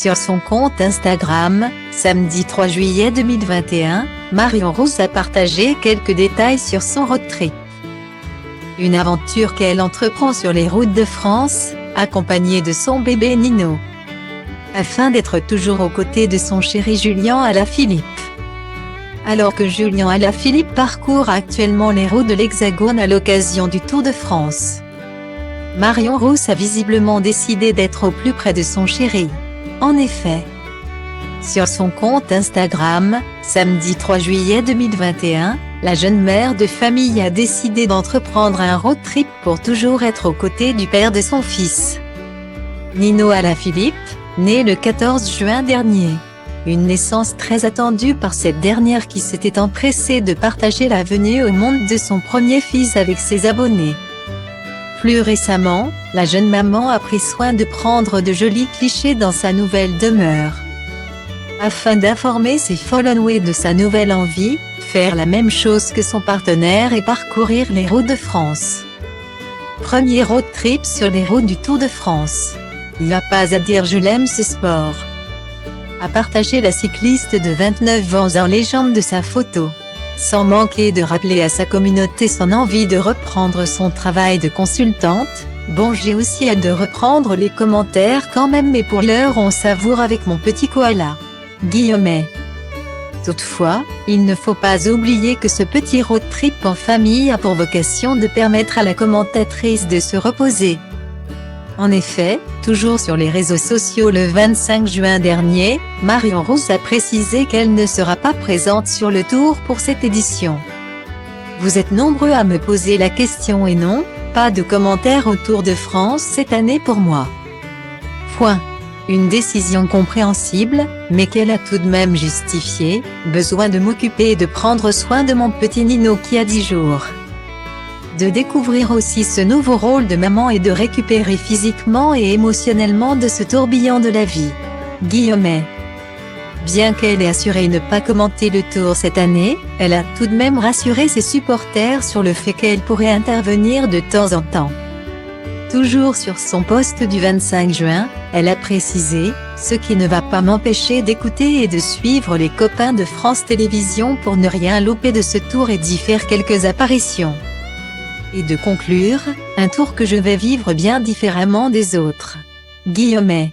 Sur son compte Instagram, samedi 3 juillet 2021, Marion Rousse a partagé quelques détails sur son road trip. Une aventure qu'elle entreprend sur les routes de France, accompagnée de son bébé Nino, afin d'être toujours aux côtés de son chéri Julien Alaphilippe. Alors que Julien Alaphilippe parcourt actuellement les routes de l'Hexagone à l'occasion du Tour de France, Marion Rousse a visiblement décidé d'être au plus près de son chéri. En effet, sur son compte Instagram, samedi 3 juillet 2021, la jeune mère de famille a décidé d'entreprendre un road trip pour toujours être aux côtés du père de son fils, Nino Alaphilippe, né le 14 juin dernier. Une naissance très attendue par cette dernière qui s'était empressée de partager la venue au monde de son premier fils avec ses abonnés. Plus récemment, la jeune maman a pris soin de prendre de jolis clichés dans sa nouvelle demeure, afin d'informer ses followers de sa nouvelle envie, faire la même chose que son partenaire et parcourir les routes de France. Premier road trip sur les routes du Tour de France. Il n'y a pas à dire, je l'aime ce sport, a partagé la cycliste de 29 ans en légende de sa photo, sans manquer de rappeler à sa communauté son envie de reprendre son travail de consultante. Bon, j'ai aussi hâte de reprendre les commentaires quand même, mais pour l'heure on savoure avec mon petit koala. Guillemets. Toutefois, il ne faut pas oublier que ce petit road trip en famille a pour vocation de permettre à la commentatrice de se reposer. En effet, toujours sur les réseaux sociaux le 25 juin dernier, Marion Rousse a précisé qu'elle ne sera pas présente sur le Tour pour cette édition. Vous êtes nombreux à me poser la question et non, pas de commentaires au Tour de France cette année pour moi. Point. Une décision compréhensible, mais qu'elle a tout de même justifiée, besoin de m'occuper et de prendre soin de mon petit Nino qui a 10 jours. De découvrir aussi ce nouveau rôle de maman et de récupérer physiquement et émotionnellement de ce tourbillon de la vie. Guillemets. Bien qu'elle ait assuré ne pas commenter le Tour cette année, elle a tout de même rassuré ses supporters sur le fait qu'elle pourrait intervenir de temps en temps. Toujours sur son post du 25 juin, elle a précisé « Ce qui ne va pas m'empêcher d'écouter et de suivre les copains de France Télévisions pour ne rien louper de ce Tour et d'y faire quelques apparitions. » Et de conclure, un tour que je vais vivre bien différemment des autres. Guillemets.